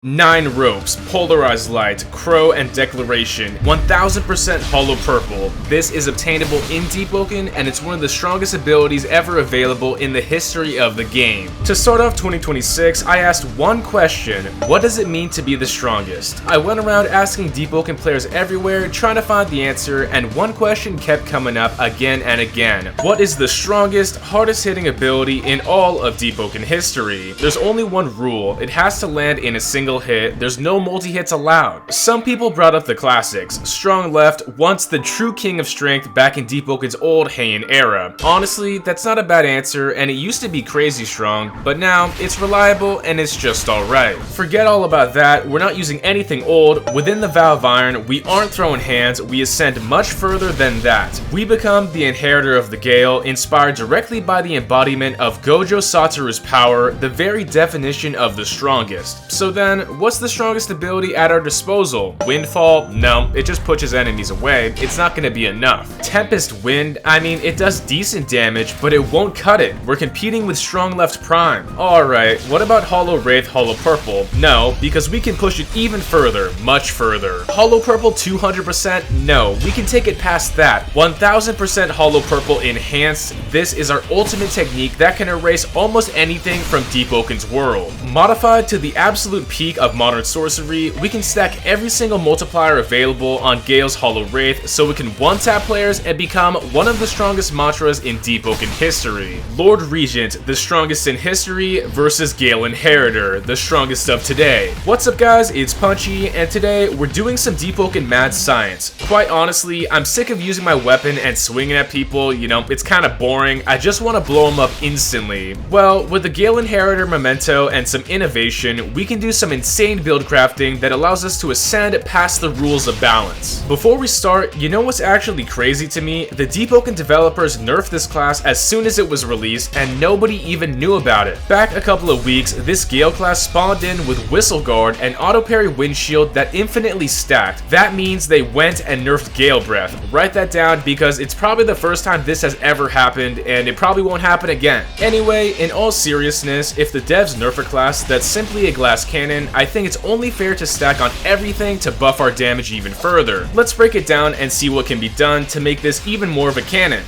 9 ropes, polarized light, crow, and declaration, 1000% hollow purple. This is obtainable in Deepwoken, and it's one of the strongest abilities ever available in the history of the game. To start off 2026, I asked one question: what does it mean to be the strongest? I went around asking Deepwoken players everywhere, trying to find the answer, and one question kept coming up again and again. What is the strongest, hardest hitting ability in all of Deepwoken history? There's only one rule: it has to land in a single hit. There's no multi-hits allowed. Some people brought up the classics. Strong Left, once the true king of strength back in Deepwoken's old Heian era. Honestly, that's not a bad answer, and it used to be crazy strong, but now it's reliable and it's just alright. Forget all about that, we're not using anything old. Within the Vow of Iron, we aren't throwing hands, we ascend much further than that. We become the inheritor of the Gale, inspired directly by the embodiment of Gojo Satoru's power, the very definition of the strongest. So then, what's the strongest ability at our disposal? Windfall? No, it just pushes enemies away. It's not gonna be enough. Tempest Wind? I mean, it does decent damage, but it won't cut it. We're competing with Strong Left Prime. Alright, what about Hollow Wraith, Hollow Purple? No, because we can push it even further, much further. Hollow Purple 200%? No, we can take it past that. 1000% Hollow Purple Enhanced. This is our ultimate technique that can erase almost anything from Deepwoken's world. Modified to the absolute peak of modern sorcery, we can stack every single multiplier available on Gale's Hollow Wraith so we can one-tap players and become one of the strongest mantras in Deepwoken history. Lord Regent, the strongest in history, versus Gale Inheritor, the strongest of today. What's up guys, it's Punchy, and today we're doing some Deepwoken mad science. Quite honestly, I'm sick of using my weapon and swinging at people, you know, it's kinda boring, I just want to blow them up instantly. Well, with the Gale Inheritor memento and some innovation, we can do some insane build crafting that allows us to ascend past the rules of balance. Before we start, you know what's actually crazy to me? The Deepwoken developers nerfed this class as soon as it was released and nobody even knew about it. Back a couple of weeks, this Gale class spawned in with Whistle Guard and Auto Parry Windshield that infinitely stacked. That means they went and nerfed Gale Breath. Write that down because it's probably the first time this has ever happened and it probably won't happen again. Anyway, in all seriousness, if the devs nerf a class that's simply a glass cannon, I think it's only fair to stack on everything to buff our damage even further. Let's break it down and see what can be done to make this even more of a cannon.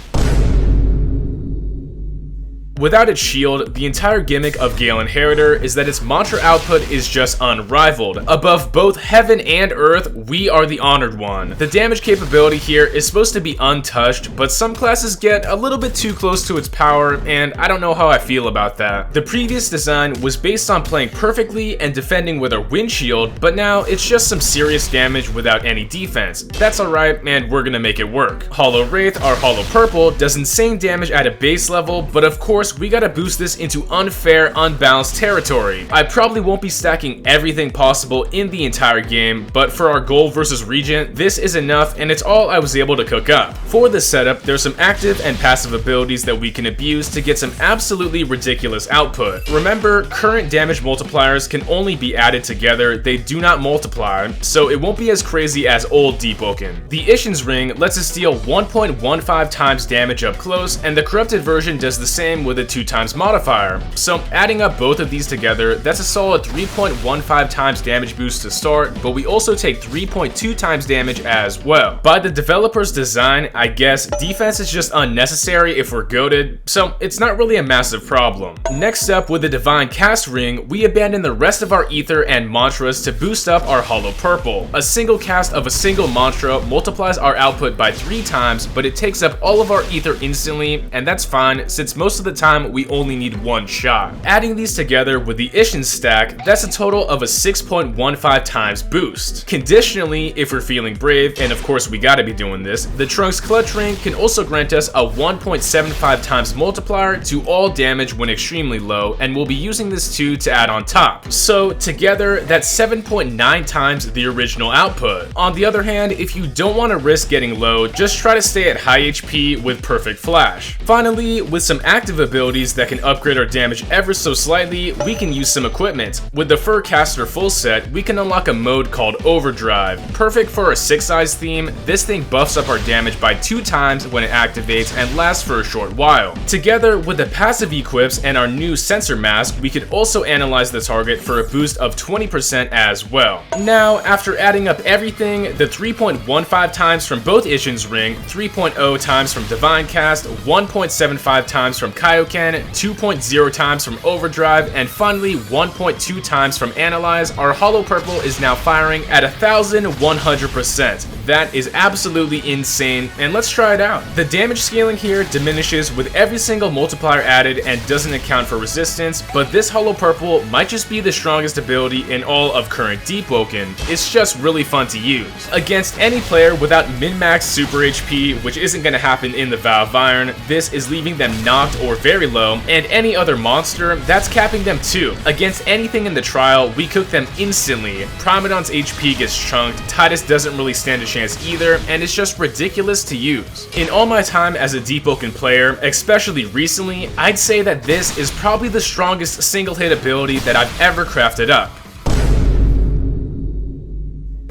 Without its shield, the entire gimmick of Gale Inheritor is that its mantra output is just unrivaled. Above both heaven and earth, we are the honored one. The damage capability here is supposed to be untouched, but some classes get a little bit too close to its power, and I don't know how I feel about that. The previous design was based on playing perfectly and defending with our windshield, but now it's just some serious damage without any defense. That's alright, and we're gonna make it work. Hollow Wraith, our Hollow Purple, does insane damage at a base level, but of course, we gotta boost this into unfair, unbalanced territory. I probably won't be stacking everything possible in the entire game, but for our goal versus Regent, this is enough and it's all I was able to cook up. For this setup, there's some active and passive abilities that we can abuse to get some absolutely ridiculous output. Remember, current damage multipliers can only be added together, they do not multiply, so it won't be as crazy as old Deepwoken. The Ishin's Ring lets us deal 1.15 times damage up close, and the corrupted version does the same with a 2 times modifier. So adding up both of these together, that's a solid 3.15 times damage boost to start, but we also take 3.2 times damage as well. By the developer's design, I guess defense is just unnecessary if we're goated, so it's not really a massive problem. Next up, with the Divine Cast Ring, we abandon the rest of our ether and mantras to boost up our Hollow Purple. A single cast of a single mantra multiplies our output by 3 times, but it takes up all of our ether instantly, and that's fine since most of the time we only need one shot. Adding these together with the Ishin stack, that's a total of a 6.15 times boost. Conditionally, if we're feeling brave, and of course we gotta be doing this, the Trunks Clutch Ring can also grant us a 1.75 times multiplier to all damage when extremely low, and we'll be using this too to add on top. So together, that's 7.9 times the original output. On the other hand, if you don't want to risk getting low, just try to stay at high HP with Perfect Flash. Finally, with some active abilities abilities that can upgrade our damage ever so slightly, we can use some equipment. With the Furcaster full set, we can unlock a mode called Overdrive. Perfect for our 6-size theme, this thing buffs up our damage by 2 times when it activates and lasts for a short while. Together with the passive equips and our new sensor mask, we could also analyze the target for a boost of 20% as well. Now, after adding up everything, the 3.15 times from both Ishin's Ring, 3.0 times from Divine Cast, 1.75 times from Kaioken, 2.0 times from Overdrive, and finally 1.2 times from Analyze, our Holo Purple is now firing at 1100%. That is absolutely insane, and let's try it out. The damage scaling here diminishes with every single multiplier added and doesn't account for resistance, but this Holo Purple might just be the strongest ability in all of current Deepwoken. It's just really fun to use. Against any player without min-max super HP, which isn't going to happen in the Valve Iron, this is leaving them knocked or very low, and any other monster, that's capping them too. Against anything in the trial, we cook them instantly. Primodon's HP gets chunked, Titus doesn't really stand a chance either, and it's just ridiculous to use. In all my time as a Deepwoken player, especially recently, I'd say that this is probably the strongest single hit ability that I've ever crafted up.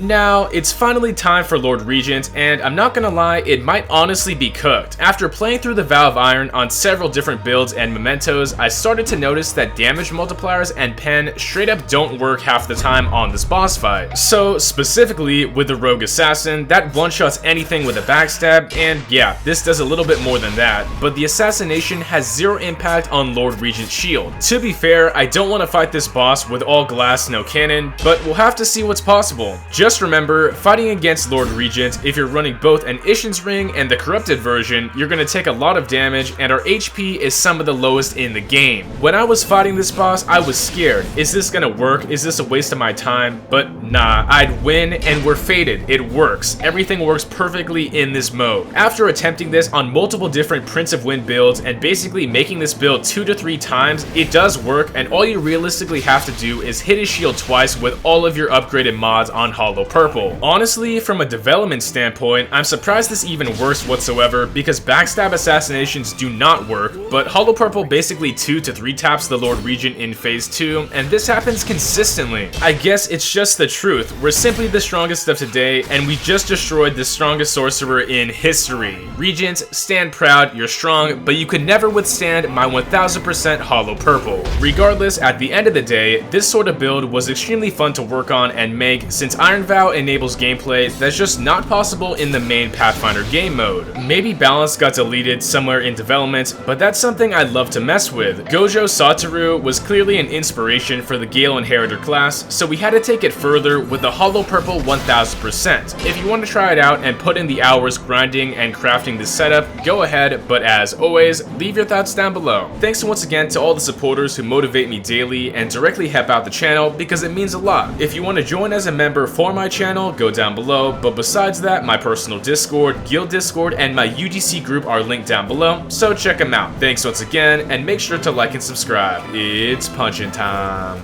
Now, it's finally time for Lord Regent, and I'm not gonna lie, it might honestly be cooked. After playing through the Valve Iron on several different builds and mementos, I started to notice that damage multipliers and pen straight up don't work half the time on this boss fight. So, specifically with the Rogue Assassin, that one-shots anything with a backstab, and yeah, this does a little bit more than that, but the assassination has 0 impact on Lord Regent's shield. To be fair, I don't want to fight this boss with all glass, no cannon, but we'll have to see what's possible. Just remember, fighting against Lord Regent, if you're running both an Ishin's Ring and the corrupted version, you're going to take a lot of damage, and our HP is some of the lowest in the game. When I was fighting this boss, I was scared. Is this going to work? Is this a waste of my time? But nah, I'd win, and we're fated. It works. Everything works perfectly in this mode. After attempting this on multiple different Prince of Wind builds and basically making this build 2 to 3 times, it does work, and all you realistically have to do is hit his shield twice with all of your upgraded mods on Holo Purple. Honestly, from a development standpoint, I'm surprised this even works whatsoever because backstab assassinations do not work, but Holo Purple basically 2 to 3 taps the Lord Regent in phase 2, and this happens consistently. I guess it's just the truth. We're simply the strongest of today, and we just destroyed the strongest sorcerer in history. Regent, stand proud, you're strong, but you could never withstand my 1000% Holo Purple. Regardless, at the end of the day, this sort of build was extremely fun to work on and make since Iron Vow enables gameplay that's just not possible in the main Pathfinder game mode. Maybe balance got deleted somewhere in development, but that's something I'd love to mess with. Gojo Satoru was clearly an inspiration for the Gale Inheritor class, so we had to take it further with the Holo Purple 1000%. If you want to try it out and put in the hours grinding and crafting this setup, go ahead, but as always, leave your thoughts down below. Thanks once again to all the supporters who motivate me daily and directly help out the channel because it means a lot. If you want to join as a member for my channel, go down below, but besides that, my personal Discord, Guild Discord, and my UGC group are linked down below, so check them out. Thanks once again, and make sure to like and subscribe. It's punchin' time.